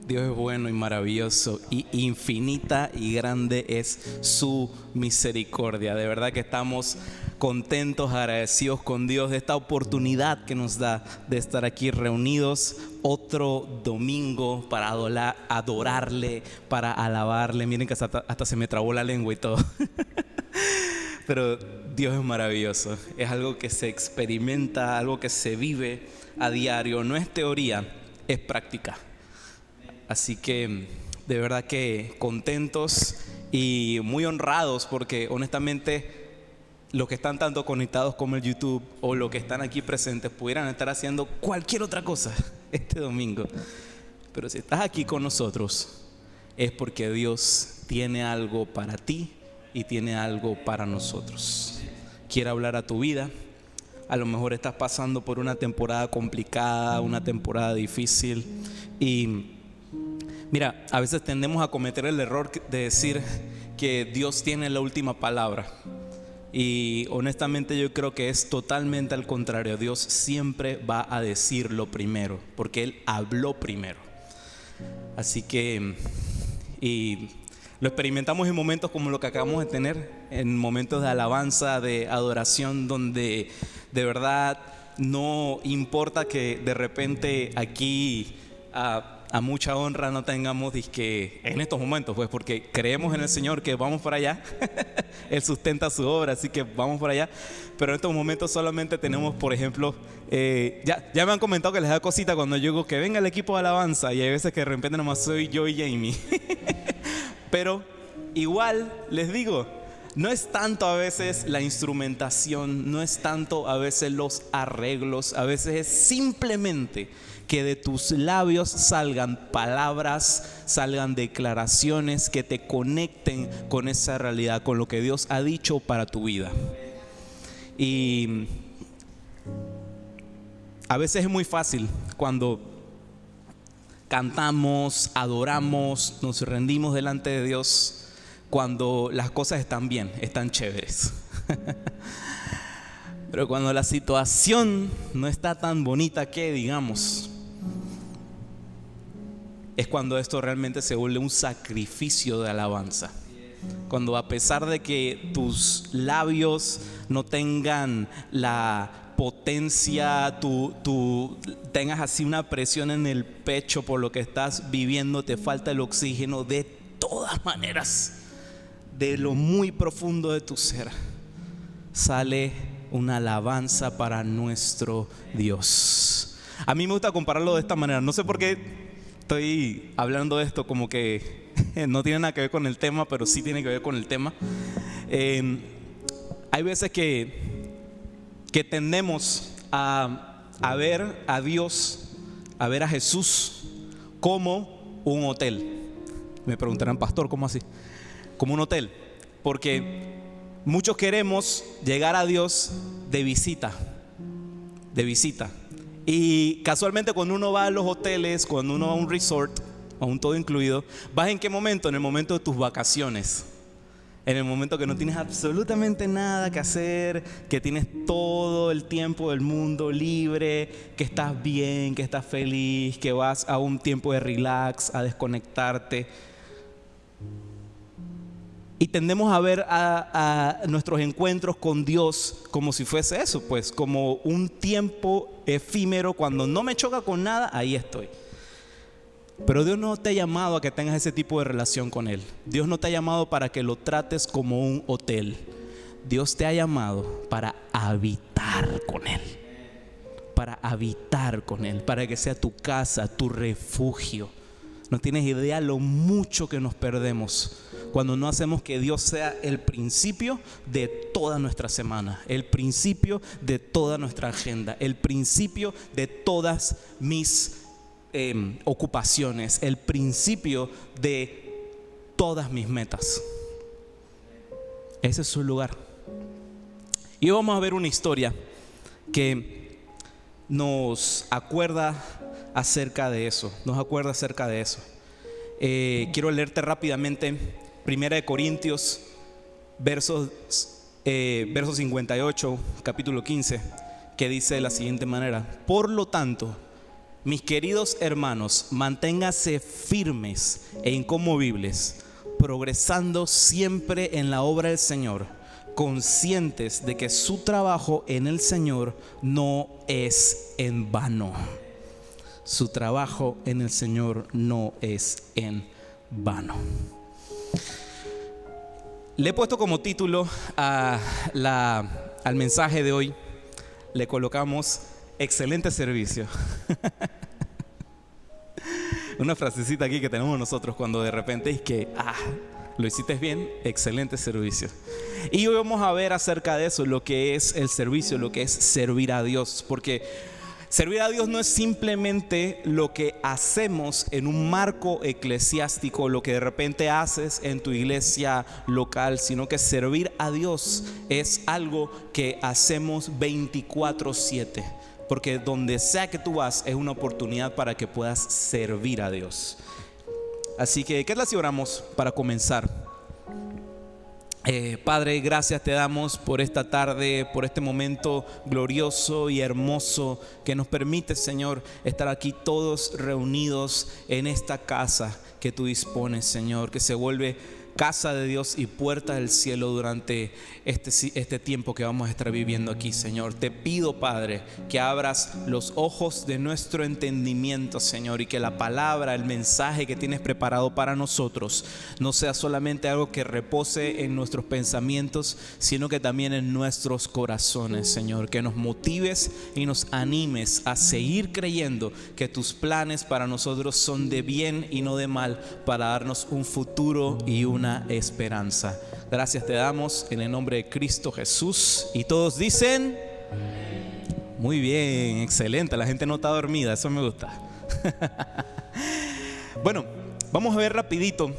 Dios es bueno y maravilloso, y infinita y grande es su misericordia. De verdad que estamos contentos, agradecidos con Dios de esta oportunidad que nos da de estar aquí reunidos otro domingo para adorarle, para alabarle. Miren que hasta se me trabó la lengua y todo. Pero Dios es maravilloso, es algo que se experimenta, algo que se vive a diario. No es teoría, es práctica. Así que de verdad que contentos y muy honrados, porque honestamente los que están tanto conectados como el YouTube o los que están aquí presentes pudieran estar haciendo cualquier otra cosa este domingo. Pero si estás aquí con nosotros es porque Dios tiene algo para ti y tiene algo para nosotros. Quiere hablar a tu vida. A lo mejor estás pasando por una temporada complicada, una temporada difícil, y mira, a veces tendemos a cometer el error de decir que Dios tiene la última palabra. Y honestamente yo creo que es totalmente al contrario. Dios siempre va a decir lo primero, porque Él habló primero. Así que, y lo experimentamos en momentos como lo que acabamos de tener, en momentos de alabanza, de adoración, donde de verdad no importa que de repente aquí a mucha honra no tengamos disque en estos momentos, pues, porque creemos en el Señor que vamos para allá. Él sustenta su obra, así que vamos para allá. Pero en estos momentos solamente tenemos, por ejemplo, ya me han comentado que les da cosita cuando yo digo que venga el equipo de alabanza, y hay veces que de repente nomás soy yo y Jamie. Pero igual les digo, no es tanto a veces la instrumentación, no es tanto a veces los arreglos, a veces es simplemente que de tus labios salgan palabras, salgan declaraciones que te conecten con esa realidad, con lo que Dios ha dicho para tu vida. Y a veces es muy fácil cuando cantamos, adoramos, nos rendimos delante de Dios, cuando las cosas están bien, están chéveres. Pero cuando la situación no está tan bonita que digamos, es cuando esto realmente se vuelve un sacrificio de alabanza. Cuando a pesar de que tus labios no tengan la potencia, tú tengas así una presión en el pecho por lo que estás viviendo, te falta el oxígeno, de todas maneras, de lo muy profundo de tu ser, sale una alabanza para nuestro Dios. A mí me gusta compararlo de esta manera. No sé por qué estoy hablando de esto como que no tiene nada que ver con el tema, pero sí tiene que ver con el tema. Hay veces que tendemos a ver a Dios, a ver a Jesús como un hotel. Me preguntarán, pastor, ¿cómo así? Como un hotel, porque muchos queremos llegar a Dios de visita. Y casualmente cuando uno va a los hoteles, cuando uno va a un resort, a un todo incluido, ¿vas en qué momento? En el momento de tus vacaciones. En el momento que no tienes absolutamente nada que hacer, que tienes todo el tiempo del mundo libre, que estás bien, que estás feliz, que vas a un tiempo de relax, a desconectarte. Y tendemos a ver a nuestros encuentros con Dios como si fuese eso, pues como un tiempo efímero. Cuando no me choca con nada, ahí estoy. Pero Dios no te ha llamado a que tengas ese tipo de relación con Él. Dios no te ha llamado para que lo trates como un hotel. Dios te ha llamado para habitar con Él. Para habitar con Él, para que sea tu casa, tu refugio. No tienes idea lo mucho que nos perdemos cuando no hacemos que Dios sea el principio de toda nuestra semana, el principio de toda nuestra agenda, el principio de todas mis ocupaciones, el principio de todas mis metas. Ese es su lugar. Y vamos a ver una historia que nos acuerda acerca de eso. Quiero leerte rápidamente 1 Corintios versos 58, capítulo 15, que dice de la siguiente manera: por lo tanto, Mis queridos hermanos, manténganse firmes e inconmovibles, progresando siempre en la obra del Señor, conscientes de que su trabajo en el Señor no es en vano. Su trabajo en el Señor no es en vano. Le he puesto como título al mensaje de hoy, le colocamos excelente servicio. Una frasecita aquí que tenemos nosotros cuando de repente es que, lo hiciste bien, excelente servicio. Y hoy vamos a ver acerca de eso, lo que es el servicio, lo que es servir a Dios. Porque servir a Dios no es simplemente lo que hacemos en un marco eclesiástico, lo que de repente haces en tu iglesia local, sino que servir a Dios es algo que hacemos 24/7. Porque donde sea que tú vas es una oportunidad para que puedas servir a Dios. Así que, ¿qué tal si oramos para comenzar? Padre, gracias te damos por esta tarde, por este momento glorioso y hermoso que nos permite, Señor, estar aquí todos reunidos en esta casa que tú dispones, Señor, que se vuelve casa de Dios y puerta del cielo durante este tiempo que vamos a estar viviendo aquí, Señor. Te pido, Padre, que abras los ojos de nuestro entendimiento, Señor, y que la palabra, el mensaje que tienes preparado para nosotros no sea solamente algo que repose en nuestros pensamientos, sino que también en nuestros corazones, Señor. Que nos motives y nos animes a seguir creyendo que tus planes para nosotros son de bien y no de mal, para darnos un futuro y una esperanza. Gracias te damos en el nombre de Cristo Jesús. Y todos dicen: muy bien, excelente. La gente no está dormida, eso me gusta. Bueno, vamos a ver rapidito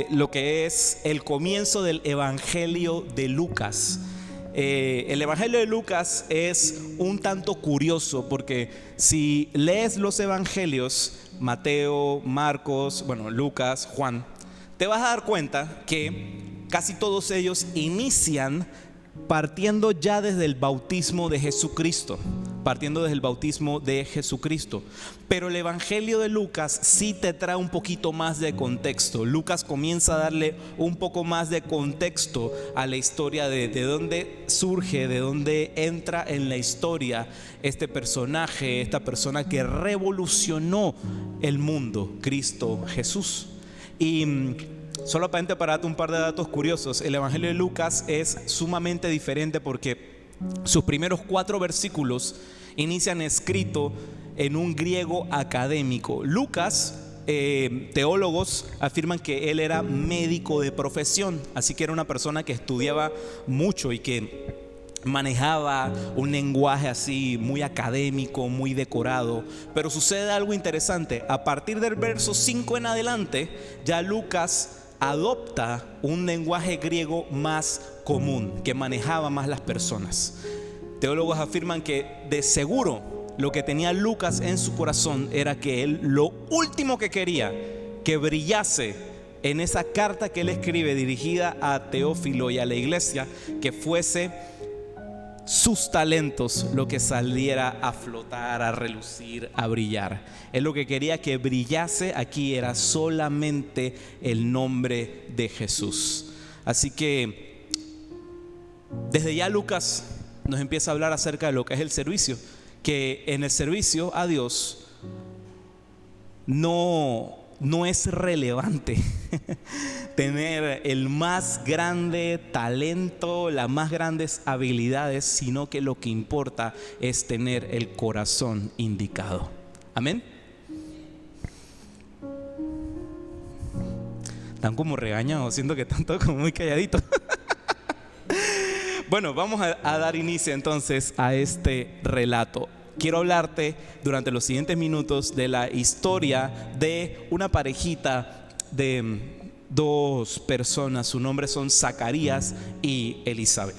lo que es el comienzo del Evangelio de Lucas. El Evangelio de Lucas es un tanto curioso porque si lees los evangelios, Mateo, Marcos, Lucas, Juan, te vas a dar cuenta que casi todos ellos inician partiendo ya desde el bautismo de Jesucristo. Pero el Evangelio de Lucas sí te trae un poquito más de contexto. Lucas comienza a darle un poco más de contexto a la historia de dónde surge, de dónde entra en la historia este personaje, esta persona que revolucionó el mundo, Cristo Jesús. Y solamente para darte un par de datos curiosos, el Evangelio de Lucas es sumamente diferente porque sus primeros 4 versículos inician escrito en un griego académico. Lucas, teólogos afirman que él era médico de profesión, así que era una persona que estudiaba mucho y que manejaba un lenguaje así muy académico, muy decorado. Pero sucede algo interesante. A partir del verso 5 en adelante, ya Lucas adopta un lenguaje griego más común, que manejaba más las personas. Teólogos afirman que de seguro lo que tenía Lucas en su corazón era que él, lo último que quería que brillase en esa carta que él escribe dirigida a Teófilo y a la iglesia, que fuese sus talentos lo que saliera a flotar, a relucir, a brillar. Él lo que quería que brillase aquí era solamente el nombre de Jesús. Así que desde ya Lucas nos empieza a hablar acerca de lo que es el servicio, que en el servicio a Dios no es relevante tener el más grande talento, las más grandes habilidades, sino que lo que importa es tener el corazón indicado. Amén. Están como regañados, siento que están todos como muy calladitos. Bueno, vamos a dar inicio entonces a este relato. Quiero hablarte durante los siguientes minutos de la historia de una parejita de 2 personas. Sus nombres son Zacarías y Elizabeth.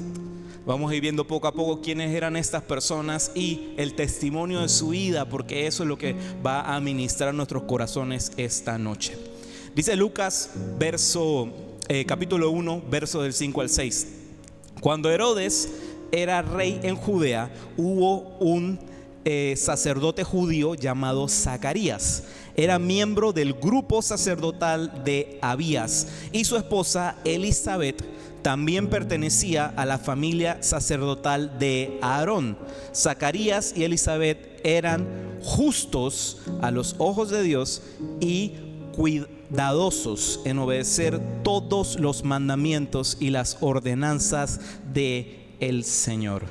Vamos a ir viendo poco a poco quiénes eran estas personas y el testimonio de su vida, porque eso es lo que va a ministrar nuestros corazones esta noche. Dice Lucas, capítulo 1, verso del 5 al 6. Cuando Herodes era rey en Judea, hubo un sacerdote judío llamado Zacarías. Era miembro del grupo sacerdotal de Abías, y su esposa Elizabeth también pertenecía a la familia sacerdotal de Aarón. Zacarías y Elizabeth eran justos a los ojos de Dios y cuidadosos en obedecer todos los mandamientos y las ordenanzas del Señor.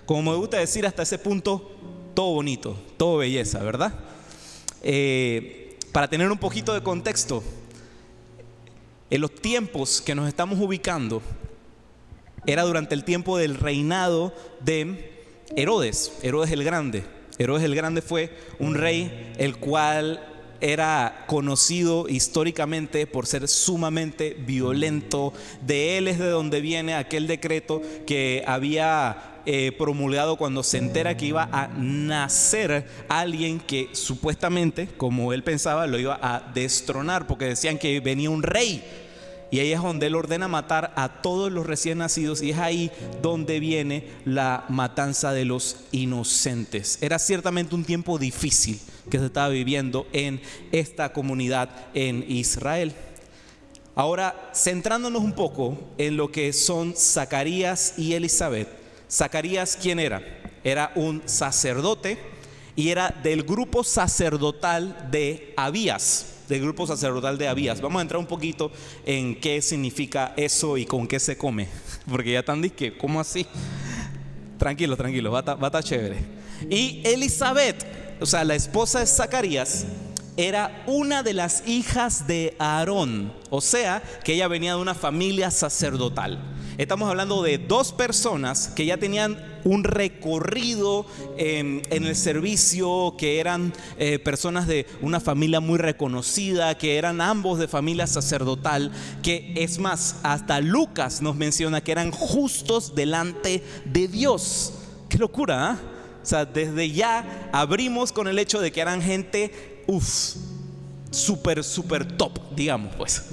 Como me gusta decir, hasta ese punto todo bonito, todo belleza, ¿verdad? Para tener un poquito de contexto, en los tiempos que nos estamos ubicando, era durante el tiempo del reinado de Herodes el Grande. Herodes el Grande fue un rey el cual era conocido históricamente por ser sumamente violento. De él es de donde viene aquel decreto que había promulgado cuando se entera que iba a nacer alguien que supuestamente, como él pensaba, lo iba a destronar, porque decían que venía un rey. Y ahí es donde él ordena matar a todos los recién nacidos, y es ahí donde viene la matanza de los inocentes. Era ciertamente un tiempo difícil que se estaba viviendo en esta comunidad en Israel. Ahora, centrándonos un poco en lo que son Zacarías y Elizabeth. Zacarías, ¿quién era? Era un sacerdote y era del grupo sacerdotal de Abías. Del grupo sacerdotal de Abías. Vamos a entrar un poquito en qué significa eso y con qué se come, porque ya están diciendo, ¿cómo así? Tranquilo, va a estar chévere. Y Elizabeth, o sea, la esposa de Zacarías, era una de las hijas de Aarón, o sea, que ella venía de una familia sacerdotal. Estamos hablando de dos personas que ya tenían un recorrido en el servicio, que eran personas de una familia muy reconocida, que eran ambos de familia sacerdotal, que es más, hasta Lucas nos menciona que eran justos delante de Dios. ¡Qué locura! O sea, desde ya abrimos con el hecho de que eran gente, súper top, digamos pues.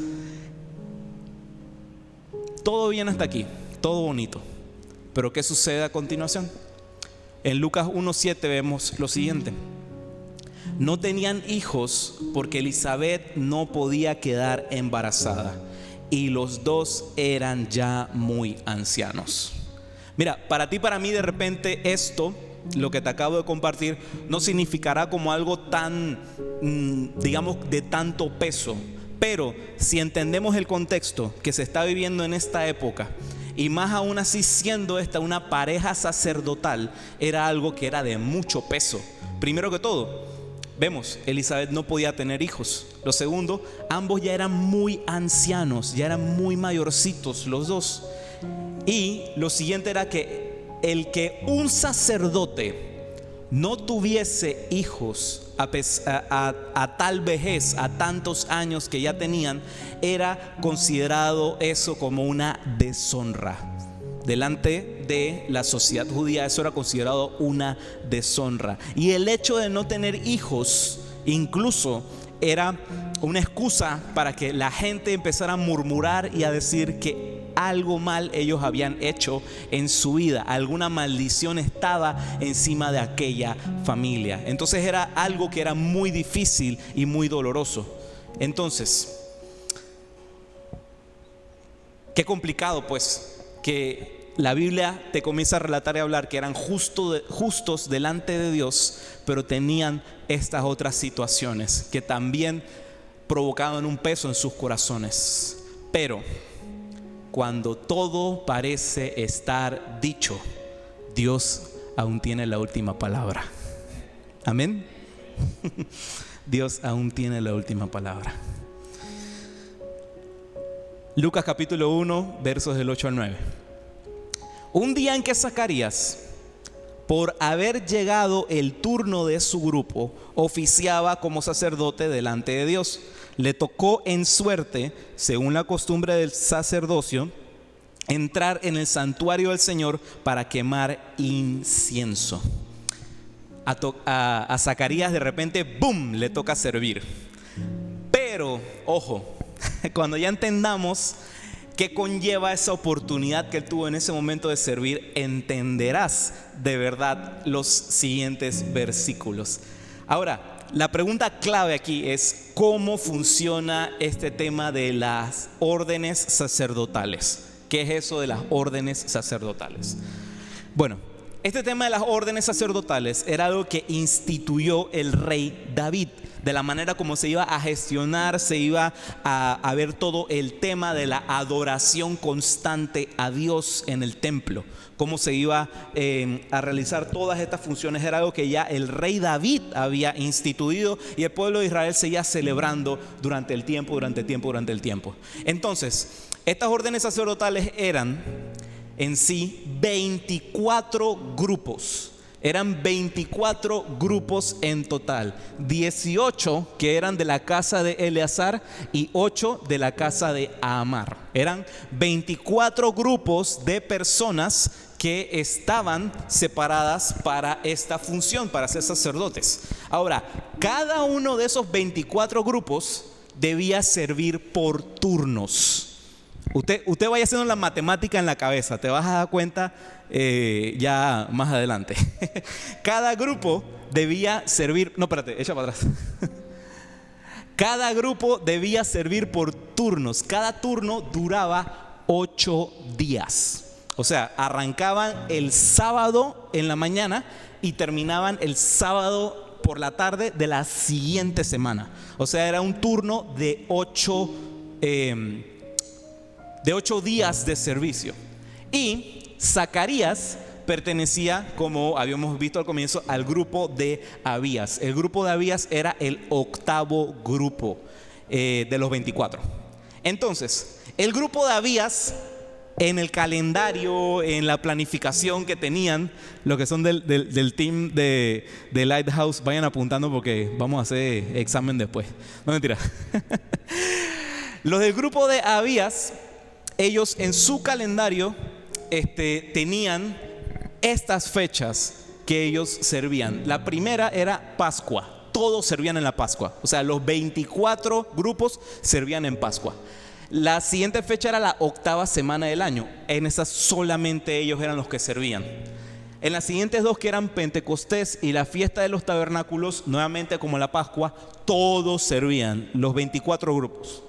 Todo bien hasta aquí, todo bonito. Pero ¿qué sucede a continuación? En Lucas 1:7 vemos lo siguiente. No tenían hijos porque Elizabeth no podía quedar embarazada, y los dos eran ya muy ancianos. Mira, para ti, para mí, de repente esto, lo que te acabo de compartir, no significará como algo tan, digamos, de tanto peso. Pero si entendemos el contexto que se está viviendo en esta época, y más aún así siendo esta una pareja sacerdotal, era algo que era de mucho peso. Primero que todo, vemos, Elizabeth no podía tener hijos. Lo segundo, ambos ya eran muy ancianos, ya eran muy mayorcitos los dos. Y lo siguiente era que el que un sacerdote no tuviese hijos a tal vejez, a tantos años que ya tenían, era considerado eso como una deshonra. Delante de la sociedad judía eso era considerado una deshonra. Y el hecho de no tener hijos incluso era una excusa para que la gente empezara a murmurar y a decir que algo mal ellos habían hecho en su vida. Alguna maldición estaba encima de aquella familia. Entonces era algo que era muy difícil y muy doloroso. Entonces, qué complicado pues que la Biblia te comienza a relatar y a hablar que eran justos delante de Dios, pero tenían estas otras situaciones que también provocaban un peso en sus corazones. Pero cuando todo parece estar dicho, Dios aún tiene la última palabra. Amén. Dios aún tiene la última palabra. Lucas capítulo 1, versos del 8 al 9. Un día en que Zacarías, por haber llegado el turno de su grupo, oficiaba como sacerdote delante de Dios. Le tocó en suerte, según la costumbre del sacerdocio, entrar en el santuario del Señor para quemar incienso. A Zacarías de repente, ¡boom!, le toca servir. Pero, ojo, cuando ya entendamos ¿Qué conlleva esa oportunidad que él tuvo en ese momento de servir? Entenderás de verdad los siguientes versículos. Ahora, la pregunta clave aquí es ¿cómo funciona este tema de las órdenes sacerdotales? ¿Qué es eso de las órdenes sacerdotales? Bueno, este tema de las órdenes sacerdotales era algo que instituyó el rey David, de la manera como se iba a gestionar, se iba a ver todo el tema de la adoración constante a Dios en el templo, cómo se iba a realizar todas estas funciones. Era algo que ya el rey David había instituido y el pueblo de Israel seguía celebrando durante el tiempo. Entonces, estas órdenes sacerdotales eran en sí 24 grupos. Eran 24 grupos en total, 18 que eran de la casa de Eleazar y 8 de la casa de Amar. Eran 24 grupos de personas que estaban separadas para esta función, para ser sacerdotes. Ahora, cada uno de esos 24 grupos debía servir por turnos. Usted vaya haciendo la matemática en la cabeza, te vas a dar cuenta ya más adelante. Cada grupo debía servir, no, espérate, echa para atrás. Cada grupo debía servir por turnos. Cada turno duraba 8 días. O sea, arrancaban el sábado en la mañana y terminaban el sábado por la tarde de la siguiente semana. O sea, era un turno de 8 días de servicio. Y Zacarías pertenecía, como habíamos visto al comienzo, al grupo de Abías. El grupo de Abías era el octavo grupo de los 24. Entonces, el grupo de Abías, en el calendario, en la planificación que tenían, los que son del team de Lighthouse, vayan apuntando porque vamos a hacer examen después. No, mentira. Los del grupo de Abías, ellos en su calendario tenían estas fechas que ellos servían. La primera era Pascua. Todos servían en la Pascua. O sea, los 24 grupos servían en Pascua. La siguiente fecha era la octava semana del año. En esa solamente ellos eran los que servían. En las siguientes dos, que eran Pentecostés y la fiesta de los tabernáculos, nuevamente como la Pascua, todos servían, los 24 grupos.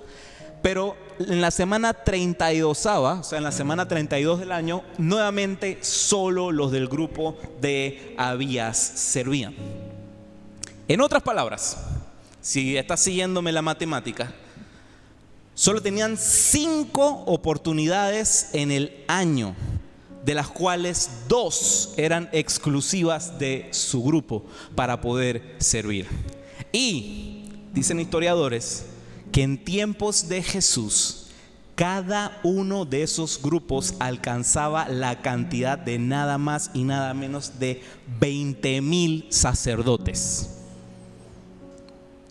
Pero en la semana 32, o sea, en la semana 32 del año, nuevamente solo los del grupo de Abías servían. En otras palabras, si estás siguiéndome la matemática, solo tenían 5 oportunidades en el año, de las cuales 2 eran exclusivas de su grupo para poder servir. Y dicen historiadores que en tiempos de Jesús, cada uno de esos grupos alcanzaba la cantidad de nada más y nada menos de 20,000 sacerdotes.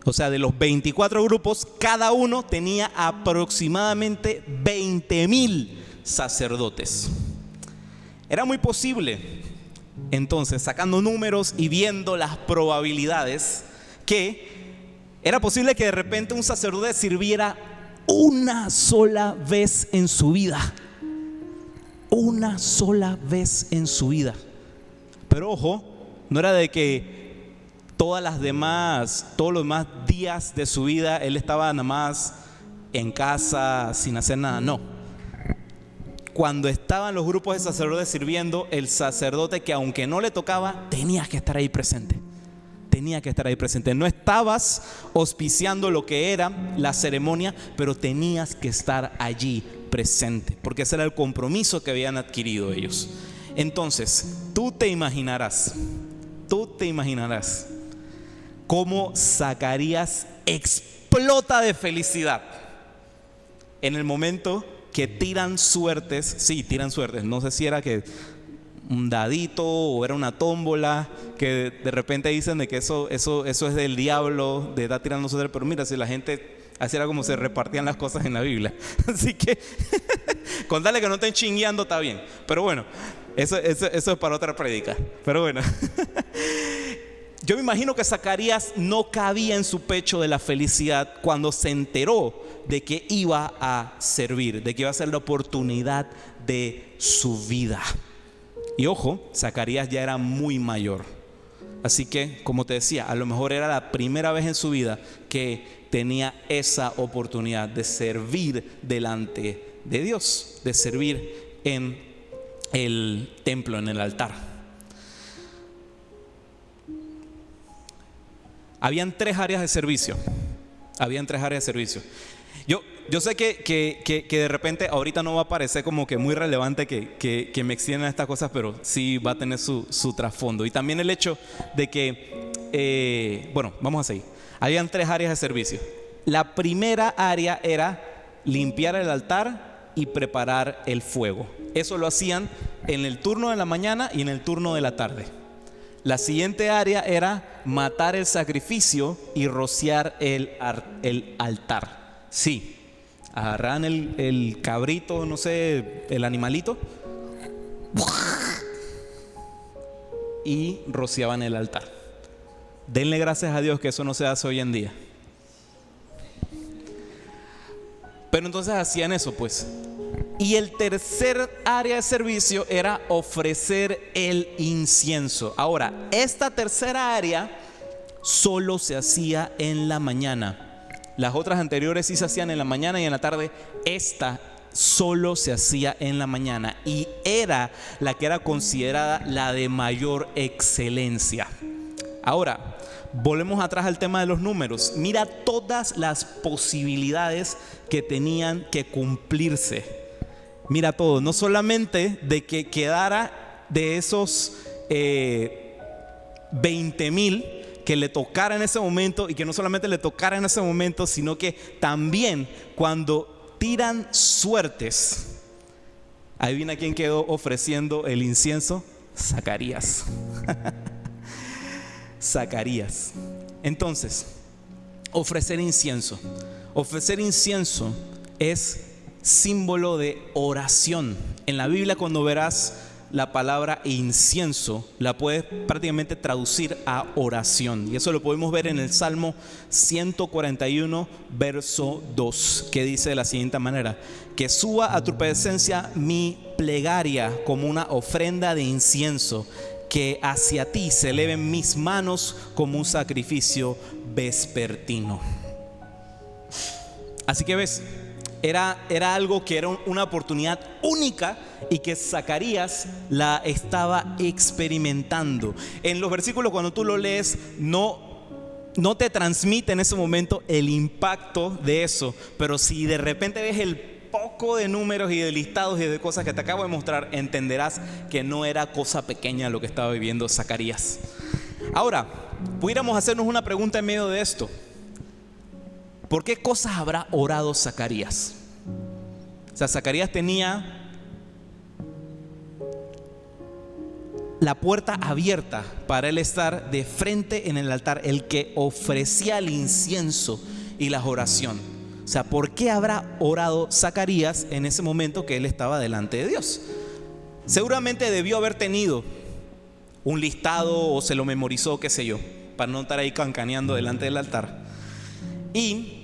O sea, de los 24 grupos, cada uno tenía aproximadamente 20,000 sacerdotes. Era muy posible, entonces, sacando números y viendo las probabilidades, que era posible que de repente un sacerdote sirviera una sola vez en su vida. Una sola vez en su vida. Pero ojo, no era de que todos los demás días de su vida él estaba nada más en casa sin hacer nada. No. Cuando estaban los grupos de sacerdotes sirviendo, el sacerdote, que aunque no le tocaba, tenía que estar ahí presente. Tenía que estar ahí presente. No estabas auspiciando lo que era la ceremonia, pero tenías que estar allí presente, porque ese era el compromiso que habían adquirido ellos. Entonces, tú te imaginarás cómo Zacarías explota de felicidad en el momento que tiran suertes. Sí, tiran suertes. No sé si era que un dadito o era una tómbola, que de repente dicen de que eso es del diablo, de estar tirando suerte. Pero mira, si la gente, así era como se repartían las cosas en la Biblia. Así que contarle que no estén chingueando está bien. Pero bueno, eso es para otra prédica. Pero bueno, yo me imagino que Zacarías no cabía en su pecho de la felicidad cuando se enteró de que iba a servir, de que iba a ser la oportunidad de su vida. Y ojo, Zacarías ya era muy mayor. Así que, como te decía, a lo mejor era la primera vez en su vida que tenía esa oportunidad de servir delante de Dios, de servir en el templo, en el altar. Habían tres áreas de servicio. Yo sé que de repente ahorita no va a parecer como que muy relevante que me extiendan estas cosas, pero sí va a tener su trasfondo. Y también el hecho de que, vamos a seguir. Habían tres áreas de servicio. La primera área era limpiar el altar y preparar el fuego. Eso lo hacían en el turno de la mañana y en el turno de la tarde. La siguiente área era matar el sacrificio y rociar el altar. Sí, agarraban el cabrito, no sé, el animalito, y rociaban el altar. Denle gracias a Dios que eso no se hace hoy en día. Pero entonces hacían eso, pues. Y el tercer área de servicio era ofrecer el incienso. Ahora, esta tercera área solo se hacía en la mañana. Las otras anteriores sí se hacían en la mañana y en la tarde. Esta solo se hacía en la mañana y era la que era considerada la de mayor excelencia. Ahora, volvemos atrás al tema de los números. Mira todas las posibilidades que tenían que cumplirse. Mira todo, no solamente de que quedara de esos 20,000 que le tocara en ese momento, y que no solamente le tocara en ese momento, sino que también cuando tiran suertes. ¿Adivina quién quedó ofreciendo el incienso? Zacarías. Zacarías. Entonces, ofrecer incienso. Ofrecer incienso es símbolo de oración. En la Biblia, cuando verás la palabra incienso, la puedes prácticamente traducir a oración. Y eso lo podemos ver en el Salmo 141, verso 2, que dice de la siguiente manera: que suba a tu presencia mi plegaria como una ofrenda de incienso, que hacia ti se eleven mis manos como un sacrificio vespertino. Así que ves, era algo que era una oportunidad única y que Zacarías la estaba experimentando. En los versículos, cuando tú lo lees, no te transmite en ese momento el impacto de eso, pero si de repente ves el poco de números y de listados y de cosas que te acabo de mostrar, entenderás que no era cosa pequeña lo que estaba viviendo Zacarías. Ahora, pudiéramos hacernos una pregunta en medio de esto: ¿por qué cosas habrá orado Zacarías? O sea, Zacarías tenía la puerta abierta para él estar de frente en el altar, el que ofrecía el incienso y la oración. O sea, ¿por qué habrá orado Zacarías en ese momento que él estaba delante de Dios? Seguramente debió haber tenido un listado o se lo memorizó, qué sé yo, para no estar ahí cancaneando delante del altar. Y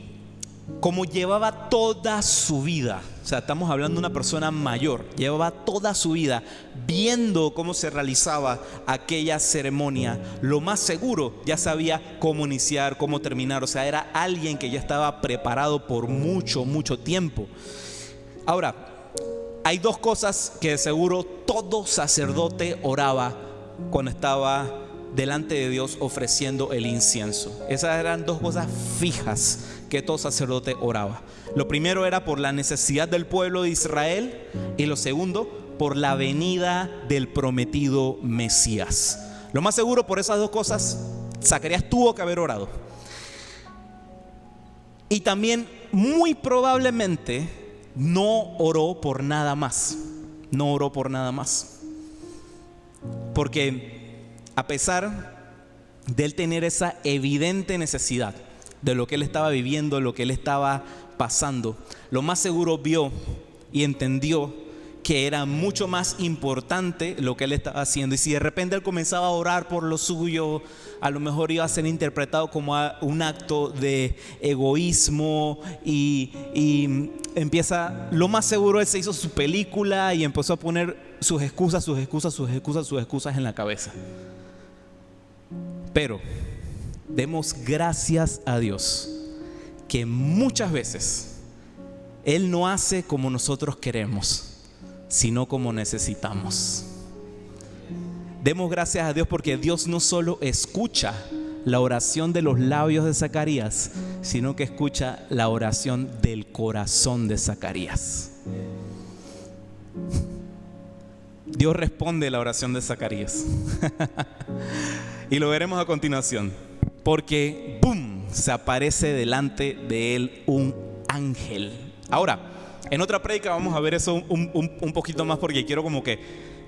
como llevaba toda su vida, o sea, estamos hablando de una persona mayor, llevaba toda su vida viendo cómo se realizaba aquella ceremonia, lo más seguro ya sabía cómo iniciar, cómo terminar. O sea, era alguien que ya estaba preparado por mucho tiempo. Ahora, hay dos cosas que de seguro todo sacerdote oraba cuando estaba delante de Dios ofreciendo el incienso. Esas eran dos cosas fijas que todo sacerdote oraba. Lo primero era por la necesidad del pueblo de Israel, y lo segundo, por la venida del prometido Mesías. Lo más seguro, por esas dos cosas, Zacarías tuvo que haber orado. Y también, muy probablemente, no oró por nada más. No oró por nada más. Porque a pesar de él tener esa evidente necesidad de lo que él estaba viviendo, lo que él estaba pasando, lo más seguro vio y entendió que era mucho más importante lo que él estaba haciendo. Y si de repente él comenzaba a orar por lo suyo, a lo mejor iba a ser interpretado como un acto de egoísmo y empieza, lo más seguro él se hizo su película y empezó a poner sus excusas en la cabeza. Pero demos gracias a Dios que muchas veces Él no hace como nosotros queremos, sino como necesitamos. Demos gracias a Dios porque Dios no solo escucha la oración de los labios de Zacarías, sino que escucha la oración del corazón de Zacarías. Dios responde la oración de Zacarías. Y lo veremos a continuación. Porque, ¡boom!, se aparece delante de él un ángel. Ahora, en otra prédica vamos a ver eso un poquito más, porque quiero como que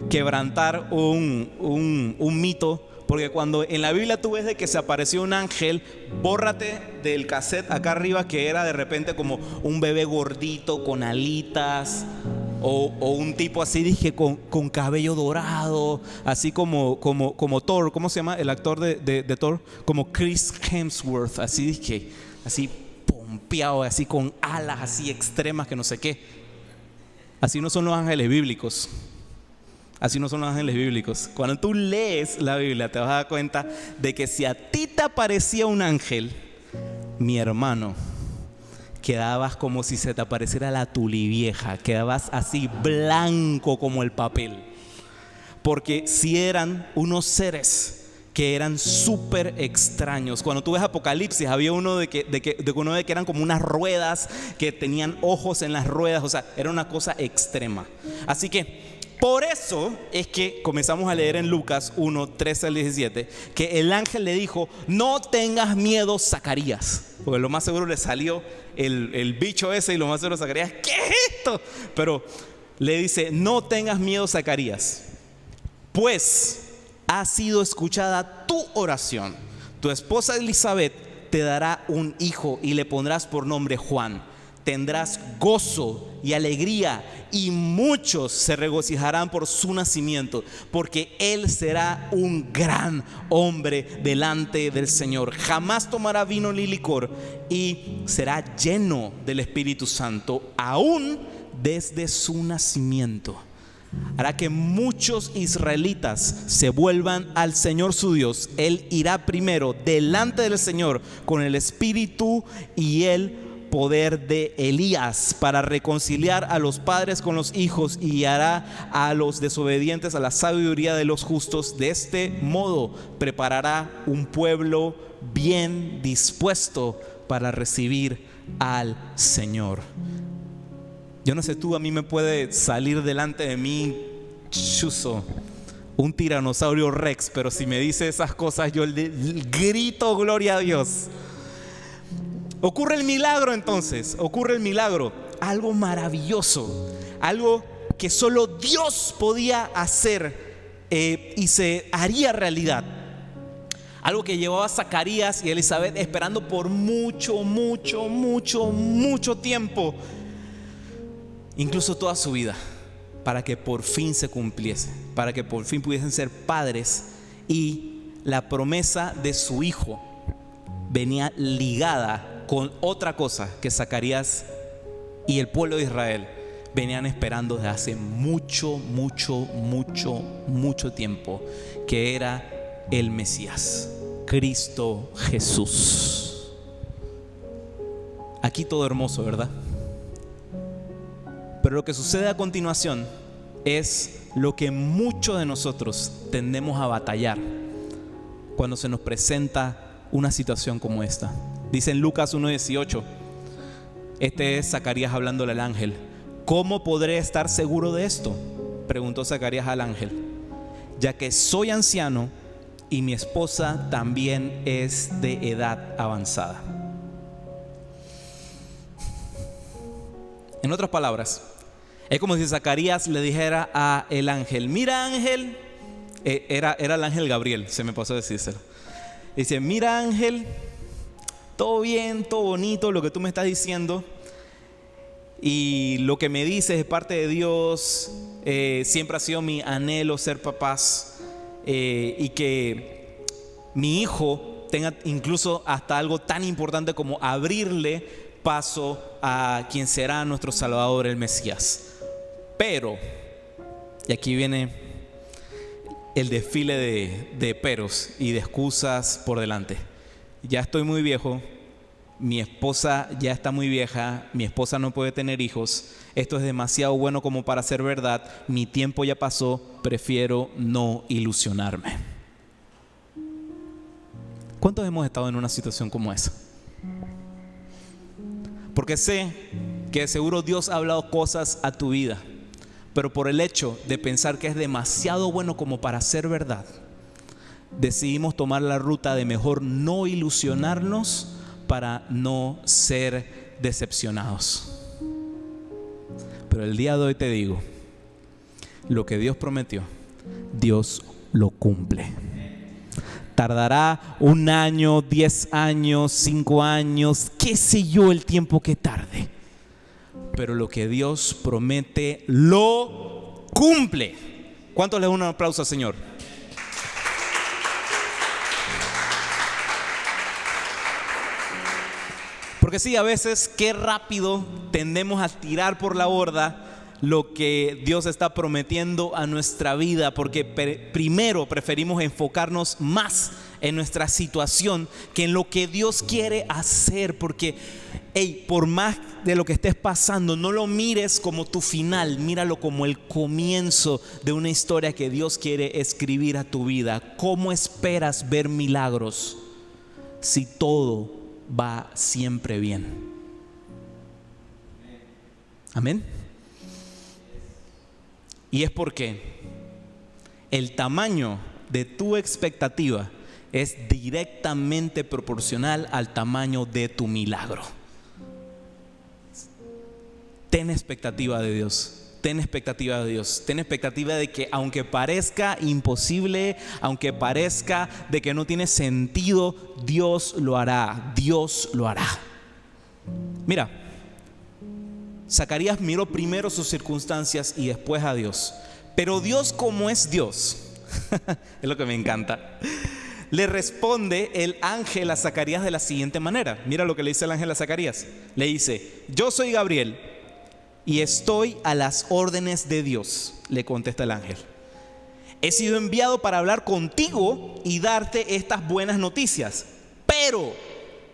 quebrantar un mito. Porque cuando en la Biblia tú ves de que se apareció un ángel, bórrate del cassette acá arriba que era de repente como un bebé gordito con alitas, o un tipo así, dije, con cabello dorado, así como Thor. ¿Cómo se llama el actor de Thor? Como Chris Hemsworth, así dije, así pompeado, así con alas así extremas que no sé qué. Así no son los ángeles bíblicos. Así no son los ángeles bíblicos. Cuando tú lees la Biblia te vas a dar cuenta de que si a ti te aparecía un ángel, mi hermano, quedabas como si se te apareciera la tulivieja. Quedabas así blanco como el papel. Porque si eran unos seres que eran súper extraños. Cuando tú ves Apocalipsis, había uno de que eran como unas ruedas, que tenían ojos en las ruedas. O sea, era una cosa extrema. Así que por eso es que comenzamos a leer en Lucas 1, 13 al 17, que el ángel le dijo: no tengas miedo, Zacarías. Porque lo más seguro le salió el bicho ese, y lo más seguro Zacarías, ¿qué es esto? Pero le dice: no tengas miedo, Zacarías, pues ha sido escuchada tu oración. Tu esposa Elizabeth te dará un hijo y le pondrás por nombre Juan. Tendrás gozo y alegría, y muchos se regocijarán por su nacimiento, porque él será un gran hombre delante del Señor. Jamás tomará vino ni licor, y será lleno del Espíritu Santo, aún desde su nacimiento. Hará que muchos israelitas se vuelvan al Señor su Dios. Él irá primero delante del Señor con el espíritu y el poder de Elías, para reconciliar a los padres con los hijos, y hará a los desobedientes a la sabiduría de los justos. De este modo preparará un pueblo bien dispuesto para recibir al Señor. Yo no sé tú, a mí me puede salir delante de mí chuzo, un tiranosaurio rex, pero si me dice esas cosas yo grito gloria a Dios. Ocurre el milagro entonces, ocurre el milagro, algo maravilloso, algo que solo Dios podía hacer y se haría realidad. Algo que llevaba a Zacarías y Elizabeth esperando por mucho tiempo, incluso toda su vida, para que por fin se cumpliese, para que por fin pudiesen ser padres. Y la promesa de su hijo venía ligada con otra cosa que Zacarías y el pueblo de Israel venían esperando desde hace mucho tiempo, que era el Mesías, Cristo Jesús. Aquí todo hermoso, ¿verdad? Pero lo que sucede a continuación es lo que muchos de nosotros tendemos a batallar cuando se nos presenta una situación como esta. Dice en Lucas 1:18, este es Zacarías hablándole al ángel: ¿cómo podré estar seguro de esto?, preguntó Zacarías al ángel, ya que soy anciano y mi esposa también es de edad avanzada. En otras palabras, es como si Zacarías le dijera a el ángel: mira, ángel, era el ángel Gabriel, se me pasó a decírselo. Dice: mira, ángel, todo bien, todo bonito lo que tú me estás diciendo, Y lo que me dices de parte de Dios, siempre ha sido mi anhelo ser papás, y que mi hijo tenga incluso hasta algo tan importante como abrirle paso a quien será nuestro Salvador, el Mesías. Pero, y aquí viene el desfile de peros y de excusas por delante. Ya estoy muy viejo, mi esposa ya está muy vieja, mi esposa no puede tener hijos, esto es demasiado bueno como para ser verdad, mi tiempo ya pasó, prefiero no ilusionarme. ¿Cuántos hemos estado en una situación como esa? Porque sé que de seguro Dios ha hablado cosas a tu vida, pero por el hecho de pensar que es demasiado bueno como para ser verdad, decidimos tomar la ruta de mejor no ilusionarnos para no ser decepcionados. Pero el día de hoy te digo, lo que Dios prometió, Dios lo cumple. Tardará 1 año, 10 años, 5 años, qué sé yo, el tiempo que tarde. Pero lo que Dios promete, lo cumple. ¿Cuántos le dan un aplauso al Señor? Porque sí, a veces qué rápido tendemos a tirar por la borda lo que Dios está prometiendo a nuestra vida, porque primero preferimos enfocarnos más en nuestra situación que en lo que Dios quiere hacer. Porque, por más de lo que estés pasando, no lo mires como tu final, míralo como el comienzo de una historia que Dios quiere escribir a tu vida. ¿Cómo esperas ver milagros si todo va siempre bien? Amén. Y es porque el tamaño de tu expectativa es directamente proporcional al tamaño de tu milagro. Ten expectativa de Dios. Ten expectativa de Dios. Ten expectativa de que aunque parezca imposible, aunque parezca de que no tiene sentido, Dios lo hará. Dios lo hará. Mira, Zacarías miró primero sus circunstancias y después a Dios. Pero Dios, como es Dios, es lo que me encanta, le responde el ángel a Zacarías de la siguiente manera. Mira lo que le dice el ángel a Zacarías. Le dice: yo soy Gabriel y estoy a las órdenes de Dios, le contesta el ángel. He sido enviado para hablar contigo y darte estas buenas noticias. Pero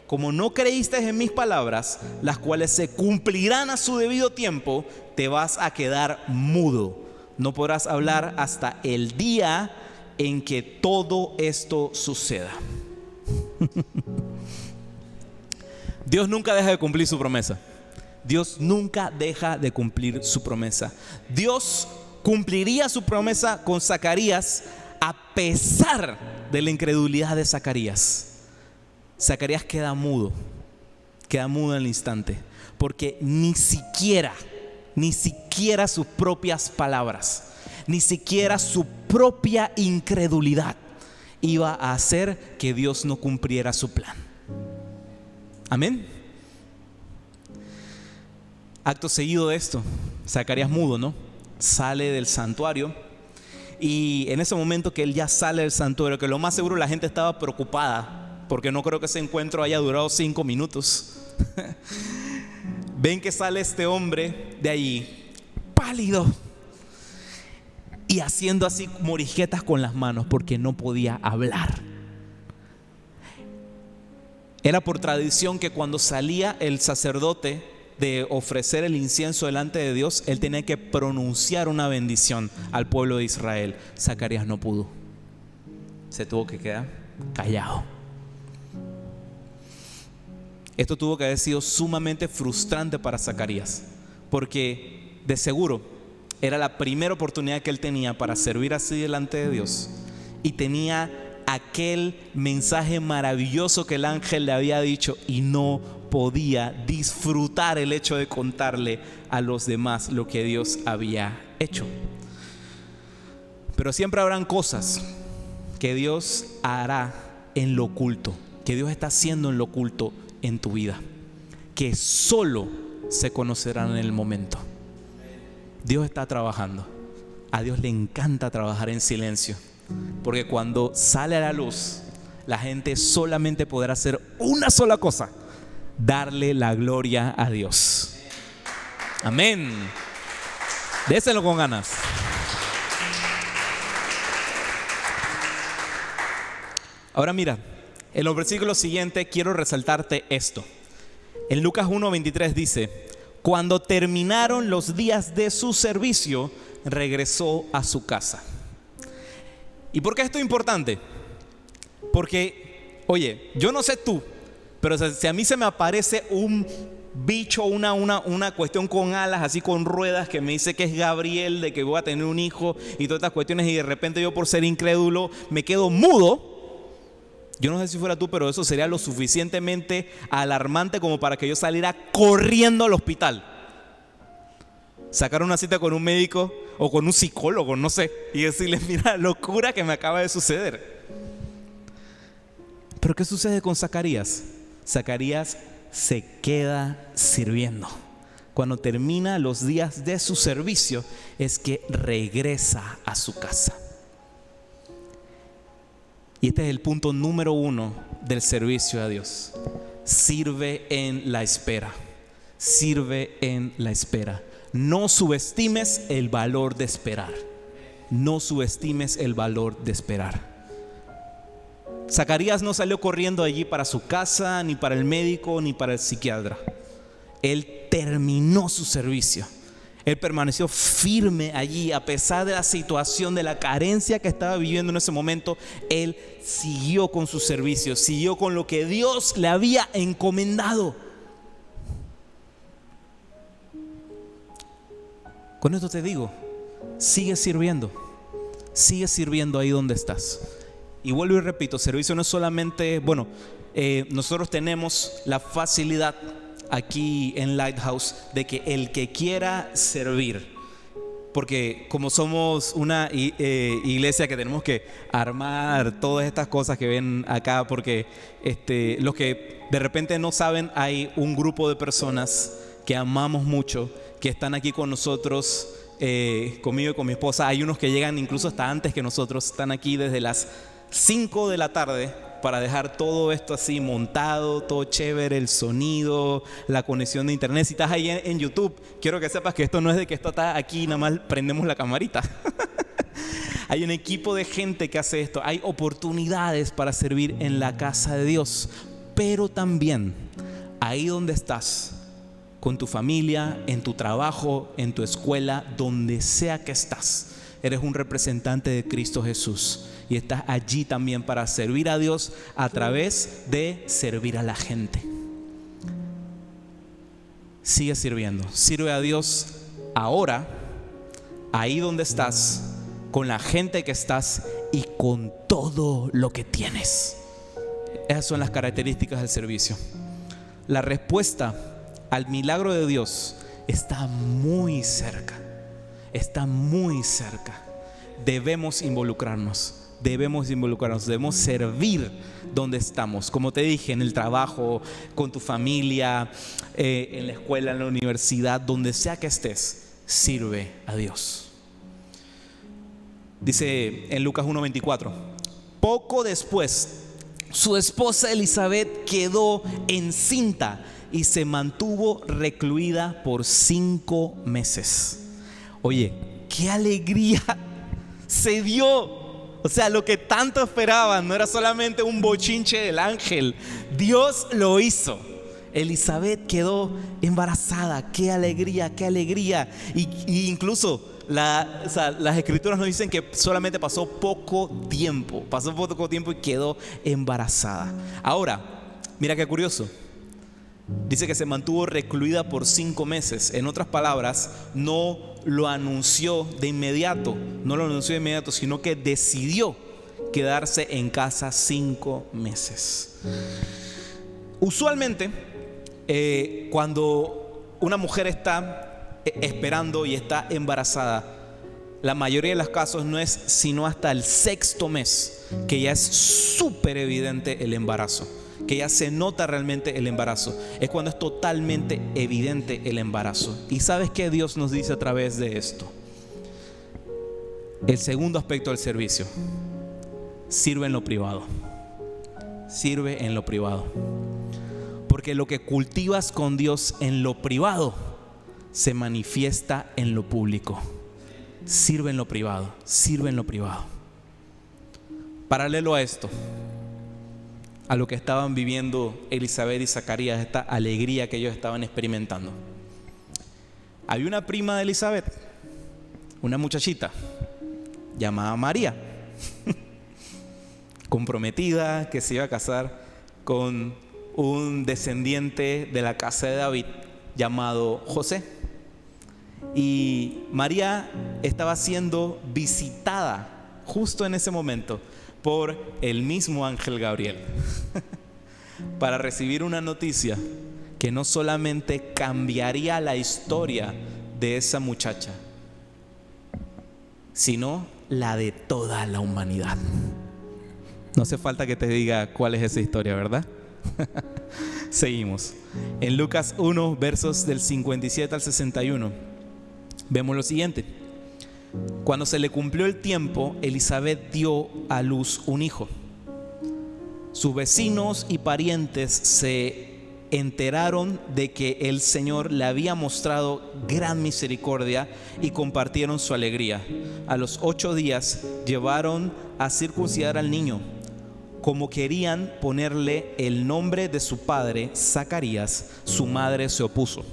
como no creíste en mis palabras, las cuales se cumplirán a su debido tiempo, te vas a quedar mudo. No podrás hablar hasta el día en que todo esto suceda. Dios nunca deja de cumplir su promesa. Dios nunca deja de cumplir su promesa. Dios cumpliría su promesa con Zacarías a pesar de la incredulidad de Zacarías. Zacarías queda mudo en el instante, porque ni siquiera sus propias palabras, ni siquiera su propia incredulidad iba a hacer que Dios no cumpliera su plan. Amén. Acto seguido de esto, Zacarías mudo, ¿no? Sale del santuario, y en ese momento que él ya sale del santuario, que lo más seguro la gente estaba preocupada, porque no creo que ese encuentro haya durado 5 minutos. Ven que sale este hombre de allí, pálido, y haciendo así morigetas con las manos porque no podía hablar. Era por tradición que cuando salía el sacerdote de ofrecer el incienso delante de Dios, él tenía que pronunciar una bendición al pueblo de Israel. Zacarías no pudo. Se tuvo que quedar callado. Esto tuvo que haber sido sumamente frustrante para Zacarías, porque de seguro era la primera oportunidad que él tenía para servir así delante de Dios, y tenía aquel mensaje maravilloso que el ángel le había dicho, y no podía disfrutar el hecho de contarle a los demás lo que Dios había hecho. Pero siempre habrán cosas que Dios hará en lo oculto, que Dios está haciendo en lo oculto en tu vida, que solo se conocerán en el momento. Dios está trabajando. A Dios le encanta trabajar en silencio, porque cuando sale a la luz, la gente solamente podrá hacer una sola cosa: darle la gloria a Dios. Amén. Déselo con ganas. Ahora mira, en los versículos siguientes quiero resaltarte esto. En Lucas 1:23 dice: cuando terminaron los días de su servicio, regresó a su casa. ¿Y por qué esto es importante? Porque, oye, yo no sé tú, pero si a mí se me aparece un bicho, una cuestión con alas, así con ruedas, que me dice que es Gabriel, de que voy a tener un hijo y todas estas cuestiones, y de repente yo, por ser incrédulo, me quedo mudo. Yo no sé si fuera tú, pero eso sería lo suficientemente alarmante como para que yo saliera corriendo al hospital, sacar una cita con un médico o con un psicólogo, no sé, y decirle: mira, locura que me acaba de suceder. Pero ¿qué sucede con Zacarías? Zacarías se queda sirviendo. Cuando termina los días de su servicio, es que regresa a su casa. Y este es el punto número 1 del servicio a Dios. Sirve en la espera. Sirve en la espera. No subestimes el valor de esperar. No subestimes el valor de esperar. Zacarías no salió corriendo allí para su casa, ni para el médico, ni para el psiquiatra. Él terminó su servicio. Él permaneció firme allí a pesar de la situación, de la carencia que estaba viviendo en ese momento. Él siguió con su servicio, siguió con lo que Dios le había encomendado. Con esto te digo, sigue sirviendo ahí donde estás. Y vuelvo y repito, servicio no es solamente, nosotros tenemos la facilidad aquí en Lighthouse de que el que quiera servir, porque como somos una iglesia que tenemos que armar todas estas cosas que ven acá, porque los que de repente no saben, hay un grupo de personas que amamos mucho, que están aquí con nosotros, conmigo y con mi esposa. Hay unos que llegan incluso hasta antes que nosotros, están aquí desde las 5 de la tarde para dejar todo esto así montado, todo chévere, el sonido, la conexión de internet. Si estás ahí en YouTube, quiero que sepas que esto no es de que esto está aquí, nada más prendemos la camarita. Hay un equipo de gente que hace esto. Hay oportunidades para servir en la casa de Dios, pero también ahí donde estás, con tu familia, en tu trabajo, en tu escuela, donde sea que estás, eres un representante de Cristo Jesús. Y estás allí también para servir a Dios a través de servir a la gente. Sigue sirviendo. Sirve a Dios ahora, ahí donde estás, con la gente que estás y con todo lo que tienes. Esas son las características del servicio. La respuesta al milagro de Dios está muy cerca. Está muy cerca. Debemos involucrarnos, debemos servir donde estamos. Como te dije, en el trabajo, con tu familia, en la escuela, en la universidad, donde sea que estés, sirve a Dios. Dice en Lucas 1:24: poco después, su esposa Elizabeth quedó encinta y se mantuvo recluida por 5 meses. Oye, qué alegría se dio. O sea, lo que tanto esperaban no era solamente un bochinche del ángel. Dios lo hizo. Elizabeth quedó embarazada. Qué alegría, qué alegría. Y incluso las escrituras nos dicen que solamente pasó poco tiempo y quedó embarazada. Ahora, mira qué curioso. Dice que se mantuvo recluida por 5 meses. En otras palabras, no lo anunció de inmediato, sino que decidió quedarse en casa 5 meses. Usualmente, cuando una mujer está esperando y está embarazada, la mayoría de los casos no es sino hasta el 6.º mes que ya es súper evidente el embarazo, que ya se nota realmente el embarazo. Es cuando es totalmente evidente el embarazo. ¿Y sabes qué Dios nos dice a través de esto? El segundo aspecto del servicio: sirve en lo privado. Sirve en lo privado. Porque lo que cultivas con Dios en lo privado se manifiesta en lo público. Sirve en lo privado. Sirve en lo privado. Paralelo a esto, a lo que estaban viviendo Elizabeth y Zacarías, esta alegría que ellos estaban experimentando, había una prima de Elizabeth, una muchachita llamada María, comprometida, que se iba a casar con un descendiente de la casa de David llamado José. Y María estaba siendo visitada justo en ese momento por el mismo ángel Gabriel para recibir una noticia que no solamente cambiaría la historia de esa muchacha, sino la de toda la humanidad. No hace falta que te diga cuál es esa historia, ¿verdad? Seguimos. En Lucas 1, versos del 57 al 61, vemos lo siguiente. Cuando se le cumplió el tiempo, Elizabeth dio a luz un hijo. Sus vecinos y parientes se enteraron de que el Señor le había mostrado gran misericordia y compartieron su alegría. A los 8 días llevaron a circuncidar al niño. Como querían ponerle el nombre de su padre, Zacarías, su madre se opuso.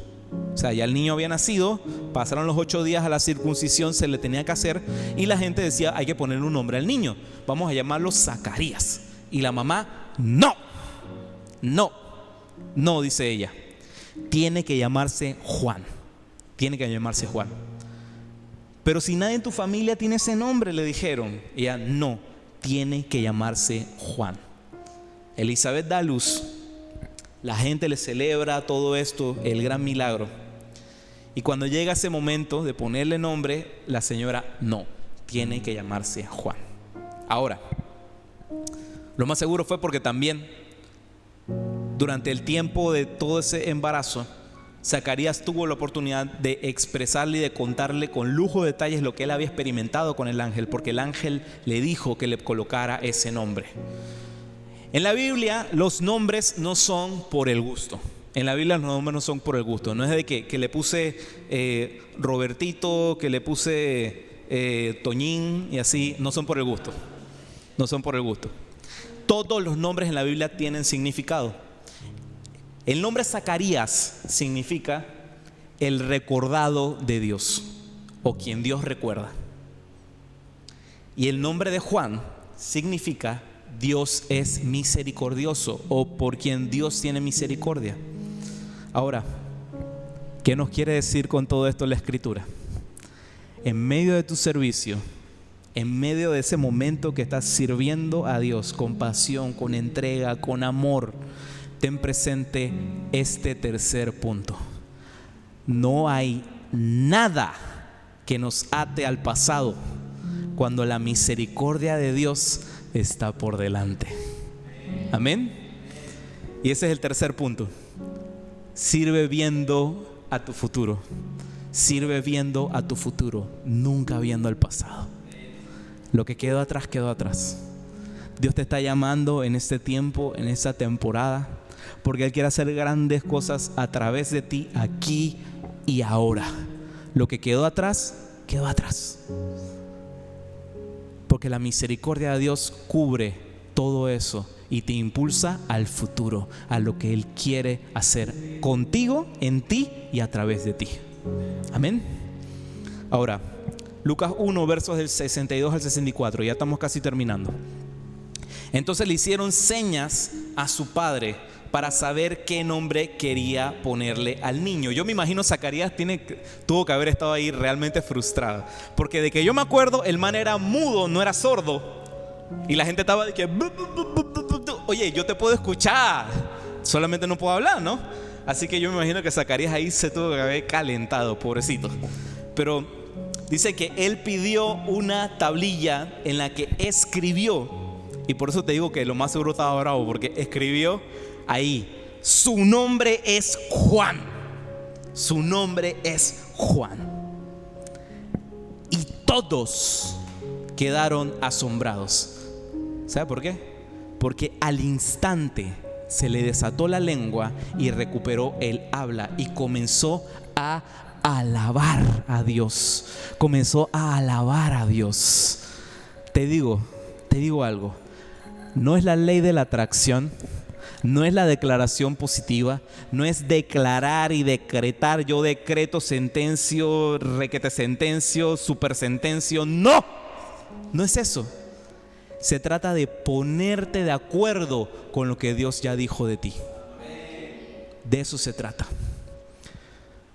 O sea, ya el niño había nacido, pasaron los 8 días a la circuncisión, se le tenía que hacer, y la gente decía: hay que ponerle un nombre al niño, vamos a llamarlo Zacarías. Y la mamá: no, dice ella, tiene que llamarse Juan. Tiene que llamarse Juan. Pero si nadie en tu familia tiene ese nombre, le dijeron. Ella: no, tiene que llamarse Juan. Elizabeth da a luz. La gente le celebra todo esto, el gran milagro. Y cuando llega ese momento de ponerle nombre, la señora: no, tiene que llamarse Juan. Ahora, lo más seguro fue porque también durante el tiempo de todo ese embarazo, Zacarías tuvo la oportunidad de expresarle y de contarle con lujo de detalles lo que él había experimentado con el ángel, porque el ángel le dijo que le colocara ese nombre. En la Biblia los nombres no son por el gusto. En la Biblia los nombres no son por el gusto. No es de que le puse Robertito, que le puse Toñín y así. No son por el gusto. No son por el gusto. Todos los nombres en la Biblia tienen significado. El nombre Zacarías significa el recordado de Dios, o quien Dios recuerda. Y el nombre de Juan significa Dios es misericordioso, o por quien Dios tiene misericordia. Ahora, ¿qué nos quiere decir con todo esto la Escritura? En medio de tu servicio, en medio de ese momento que estás sirviendo a Dios con pasión, con entrega, con amor, ten presente este tercer punto. No hay nada que nos ate al pasado cuando la misericordia de Dios está por delante. Amén. Y ese es el tercer punto. Sirve viendo a tu futuro. Sirve viendo a tu futuro, nunca viendo al pasado. Lo que quedó atrás, quedó atrás. Dios te está llamando en este tiempo, en esta temporada, porque Él quiere hacer grandes cosas a través de ti, aquí y ahora. Lo que quedó atrás, quedó atrás. Porque la misericordia de Dios cubre todo eso y te impulsa al futuro, a lo que Él quiere hacer contigo, en ti y a través de ti. Amén. Ahora, Lucas 1, versos del 62 al 64, ya estamos casi terminando. Entonces le hicieron señas a su padre para saber qué nombre quería ponerle al niño. Yo me imagino Zacarías tuvo que haber estado ahí realmente frustrado, porque de que yo me acuerdo, el man era mudo, no era sordo, y la gente estaba de que oye, yo te puedo escuchar, solamente no puedo hablar, ¿no? Así que yo me imagino que Zacarías ahí se tuvo que haber calentado, pobrecito. Pero dice que él pidió una tablilla en la que escribió Y por eso te digo que lo más seguro estaba bravo, porque escribió ahí: su nombre es Juan. Su nombre es Juan. Y todos quedaron asombrados. ¿Sabe por qué? Porque al instante se le desató la lengua y recuperó el habla y comenzó a alabar a Dios. Comenzó a alabar a Dios. Te digo algo. No es la ley de la atracción, no es la declaración positiva, no es declarar y decretar: yo decreto, sentencio, requete sentencio, super sentencio. No es eso. Se trata de ponerte de acuerdo con lo que Dios ya dijo de ti. De eso se trata.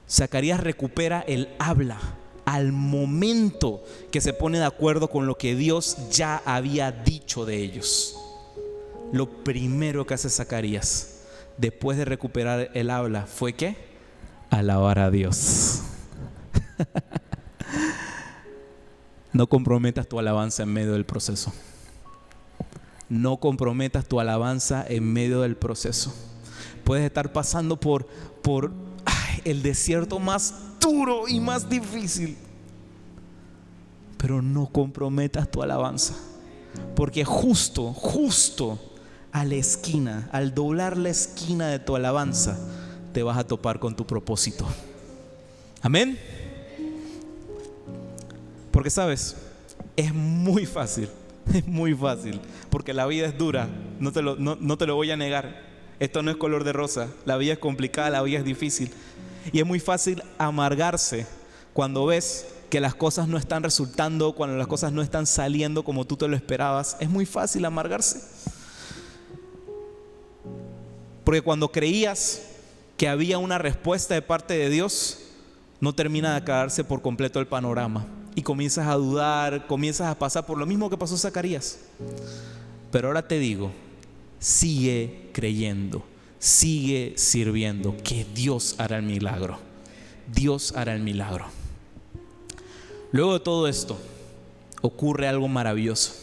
Zacarías recupera el habla al momento que se pone de acuerdo con lo que Dios ya había dicho de ellos. Lo primero que hace Zacarías después de recuperar el habla fue ¿qué? Alabar a Dios. No comprometas tu alabanza en medio del proceso. No comprometas tu alabanza en medio del proceso. Puedes estar pasando por el desierto más duro y más difícil, pero no comprometas tu alabanza, porque justo a la esquina, al doblar la esquina de tu alabanza, te vas a topar con tu propósito. Amén. Porque sabes, es muy fácil, porque la vida es dura, no te lo voy a negar. Esto no es color de rosa, la vida es complicada, la vida es difícil. Y es muy fácil amargarse cuando ves que las cosas no están resultando, cuando las cosas no están saliendo como tú te lo esperabas. Es muy fácil amargarse. Porque cuando creías que había una respuesta de parte de Dios, no termina de aclararse por completo el panorama. Y comienzas a dudar, comienzas a pasar por lo mismo que pasó Zacarías. Pero ahora te digo, sigue creyendo, sigue sirviendo, que Dios hará el milagro. Dios hará el milagro. Luego de todo esto, ocurre algo maravilloso.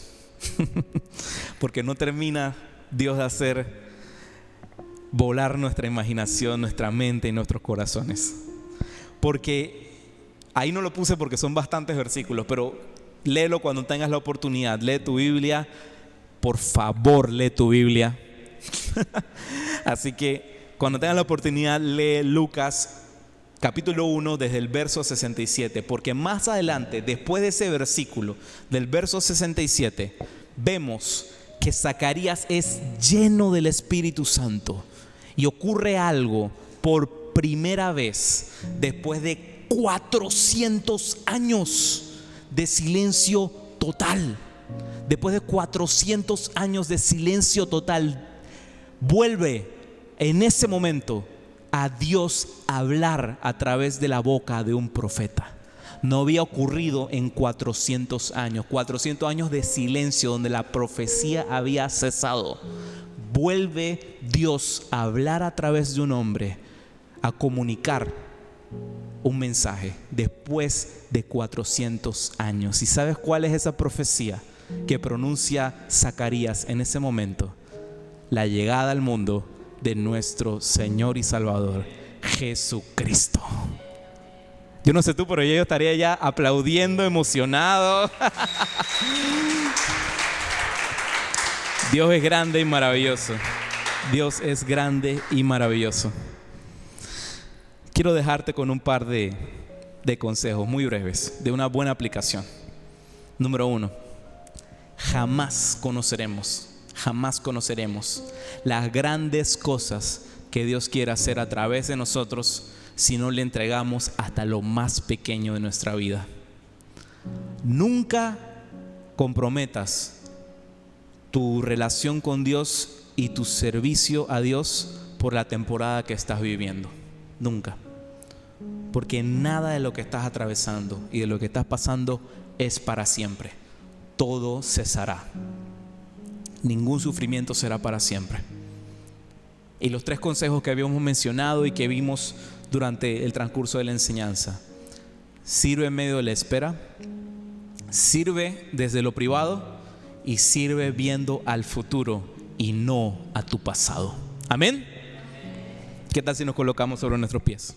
Porque no termina Dios de hacer volar nuestra imaginación, nuestra mente y nuestros corazones. Porque ahí no lo puse porque son bastantes versículos, pero léelo cuando tengas la oportunidad. Lee tu Biblia. Por favor, lee tu Biblia. Así que cuando tengas la oportunidad, lee Lucas capítulo 1 desde el verso 67. Porque más adelante, después de ese versículo, del verso 67, vemos que Zacarías es lleno del Espíritu Santo. Y ocurre algo por primera vez después de 400 años de silencio total. Después de 400 años de silencio total, vuelve en ese momento a Dios hablar a través de la boca de un profeta. No había ocurrido en 400 años. 400 años de silencio donde la profecía había cesado. Vuelve Dios a hablar a través de un hombre, a comunicar un mensaje después de 400 años. ¿Y sabes cuál es esa profecía que pronuncia Zacarías en ese momento? La llegada al mundo de nuestro Señor y Salvador, Jesucristo. Yo no sé tú, pero yo estaría ya aplaudiendo, emocionado. Dios es grande y maravilloso. Dios es grande y maravilloso. Quiero dejarte con un par de consejos muy breves, de una buena aplicación. Número 1. Jamás conoceremos las grandes cosas que Dios quiere hacer a través de nosotros si no le entregamos hasta lo más pequeño de nuestra vida. Nunca comprometas tu relación con Dios y tu servicio a Dios por la temporada que estás viviendo. Nunca. Porque nada de lo que estás atravesando y de lo que estás pasando es para siempre. Todo cesará. Ningún sufrimiento será para siempre. Y los 3 consejos que habíamos mencionado y que vimos durante el transcurso de la enseñanza: sirve en medio de la espera, sirve desde lo privado y sirve viendo al futuro y no a tu pasado. Amén. ¿Qué tal si nos colocamos sobre nuestros pies?